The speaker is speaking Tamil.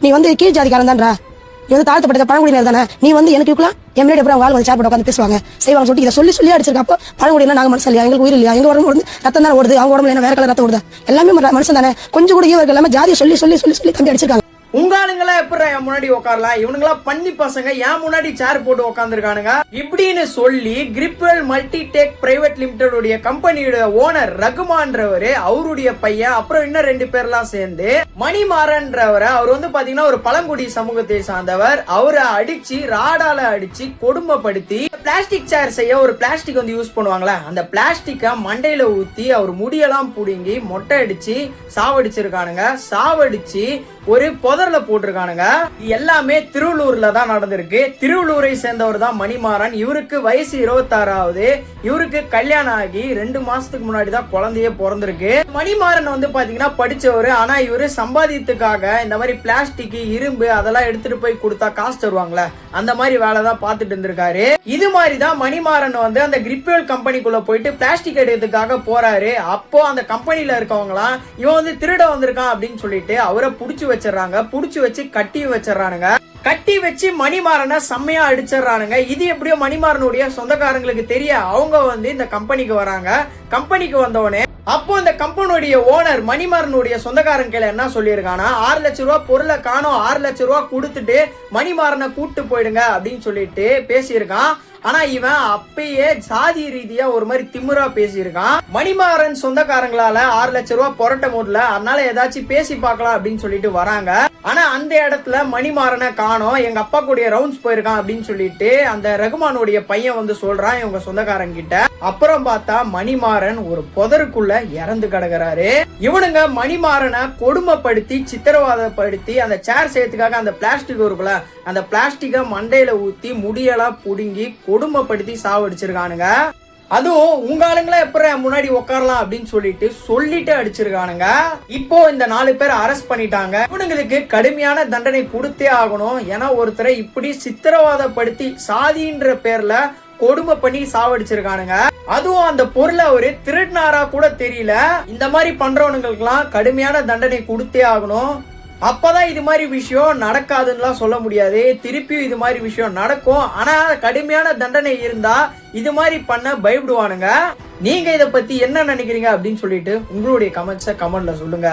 நீ வந்து கீழ் ஜாதிக்காரன் தான்றா, நீ வந்து தாழ்த்தப்பட்ட பழங்குடியினர் தானே, நீ வந்து எனக்கு இருக்கலாம் என் முன்னாடி அப்புறம் அவங்க சேர் போட்டு உட்காந்து பேசுவாங்க செய்வாங்க சொல்லிட்டு இதை சொல்லி அடிச்சிருக்க. அப்போ பழங்குடியினர் நாங்க மனுஷன் இல்லையா, எங்களுக்கு உயிர் இல்லையா, எங்க உடம்பு வந்து ரத்தம் தானே ஓடுது, அவங்க உடம்புல என்ன வேற கலர் ரத்தம் ஓடுது, எல்லாமே மனுஷன் தானே, கொஞ்சம் கூட இவர்கள் எல்லாமே ஜாதியை சொல்லி தம்பி அடிச்சிருக்காங்க. உங்க ஆளுங்களா எப்படி என் முன்னாடி உட்காரலாம், இவனுங்களா பண்ணி பசங்க என் முன்னாடி சேர் போட்டு உட்காந்துருக்கானுங்க இப்படின்னு சொல்லி கிரிப்வெல் மல்டிடெக் பிரைவேட் லிமிடெட் உடைய கம்பெனியோட ஓனர் ரகுமான்றவரு, அவருடைய பையன், அப்புறம் இன்னும் 2 பேர்லாம் சேர்ந்து மணிமாறன்றவரை, அவர் வந்து பாத்தீங்கன்னா ஒரு பழங்குடி சமூகத்தை சார்ந்தவர், அவரை அடிச்சு ராடால அடிச்சு கொடுமைப்படுத்தி பிளாஸ்டிக் சேர் செய்ய ஒரு பிளாஸ்டிக் வந்து யூஸ் பண்ணுவாங்களே, அந்த பிளாஸ்டிக்கை மண்டையில ஊத்தி அவர் முடியெல்லாம் புடுங்கி மொட்டை அடிச்சு சாவடிச்சிருக்கானுங்க. சாவடிச்சு ஒரு புதர்ல போட்டிருக்கானுங்க. எல்லாமே திருவள்ளூர்ல தான் நடந்திருக்கு. திருவள்ளூரை சேர்ந்தவர் தான் மணிமாறன். இவருக்கு வயசு 26ஆவது. இவருக்கு கல்யாணம் ஆகி 2 மாசத்துக்கு முன்னாடி தான் குழந்தையே பிறந்திருக்கு. மணிமாறன் வந்து பாத்தீங்கன்னா படிச்சவரு, ஆனா இவரு சம்பாதியத்துக்காக இந்த மாதிரி பிளாஸ்டிக், இரும்பு அதெல்லாம் எடுத்துட்டு போய் கொடுத்தா காசு தருவாங்களே, அந்த மாதிரி வேலை தான் பார்த்துட்டு இருந்திருக்காரு. இது மாதிரி தான் மணிமாறன் வந்து அந்த கிரிப்வெல் கம்பெனிக்குள்ள போயிட்டு பிளாஸ்டிக் எடுக்கிறதுக்காக போறாரு. அப்போ அந்த கம்பெனில இருக்கவங்களாம் இவன் வந்து திருட வந்திருக்கான் அப்படின்னு சொல்லிட்டு அவரை புடிச்சு வச்சிடறாங்க. புடிச்சு வச்சு கட்டி வச்சிடறானுங்க. கட்டி வச்சு மணிமாறனை செம்மையா அடிச்சிடறானுங்க. இது எப்படியோ மணிமாறனுடைய சொந்தக்காரங்களுக்கு தெரிய அவங்க வந்து இந்த கம்பெனிக்கு வராங்க. கம்பெனிக்கு வந்தவனே அப்போ இந்த கம்பெனியுடைய ஓனர் மணிமாறனுடைய சொந்தக்காரன் கையில என்ன சொல்லியிருக்கானா, 6 லட்சம் ரூபாய் பொருளை காணோம், 6 லட்சம் ரூபாய் கொடுத்துட்டு மணிமாறனை கூட்டு போயிடுங்க அப்படின்னு சொல்லிட்டு பேசியிருக்கான். ஆனா இவன் அப்பயே சாதி ரீதியா ஒரு மாதிரி திமிரா பேசியிருக்கான். மணிமாறன் சொந்தக்காரங்களால 6 லட்சம் ரூபாய் புரட்ட முடியல, அதனால ஏதாச்சும் பேசி பார்க்கலாம் அப்படின்னு சொல்லிட்டு வராங்க. ஆனா அந்த இடத்துல மணிமாறனை காணோம், எங்க அப்பா கூடிய ரவுண்ட்ஸ் போயிருக்கான் அப்படின்னு சொல்லிட்டு அந்த ரகுமானுடைய பையன் வந்து சொல்றான் இவங்க சொந்தக்காரங்க கிட்ட. அப்புறம் பார்த்தா மணிமாறன் ஒரு புதருக்குள்ள இறந்து கிடக்குறாரு. இவனுங்க மணிமாறனை கொடுமைப்படுத்தி சித்திரவாதப்படுத்தி அந்த சேர் செய்யறதுக்காக அந்த பிளாஸ்டிக் இருக்குல்ல, அந்த பிளாஸ்டிக்கை மண்டையில ஊத்தி முடியெல்லாம் புடுங்கி கொடுமைப்படுத்தி சாவடிச்சிருக்கானுங்க. அதுவும் உங்க ஆளுங்களா எப்படி முன்னாடி உட்காரலாம் அப்படின்னு சொல்லிட்டு அடிச்சிருக்கானுங்க. இப்போ இந்த 4 பேர் அரெஸ்ட் பண்ணிட்டாங்க. இவனுங்களுக்கு கடுமையான தண்டனை கொடுத்தே ஆகணும். ஏன்னா ஒருத்தரை இப்படி சித்திரவாதப்படுத்தி சாதின்ற பேர்ல கொடுமை பண்ணி சாவடிச்சிருக்கானுங்க. அதுவும் அந்த பொருளை ஒரு திருடினாரா கூட தெரியல. இந்த மாதிரி பண்றவனுங்களுக்கெல்லாம் கடுமையான தண்டனை கொடுத்தே ஆகணும். அப்பதான் இது மாதிரி விஷயம் நடக்காதுன்னு சொல்ல முடியாது. திருப்பியும் இது மாதிரி விஷயம் நடக்கும். ஆனா கடுமையான தண்டனை இருந்தா இது மாதிரி பண்ண பயப்படுவானுங்க. நீங்க இத பத்தி என்ன நினைக்கிறீங்க அப்படின்னு சொல்லிட்டு உங்களுடைய கமெண்ட்ஸை கமெண்ட்ல சொல்லுங்க.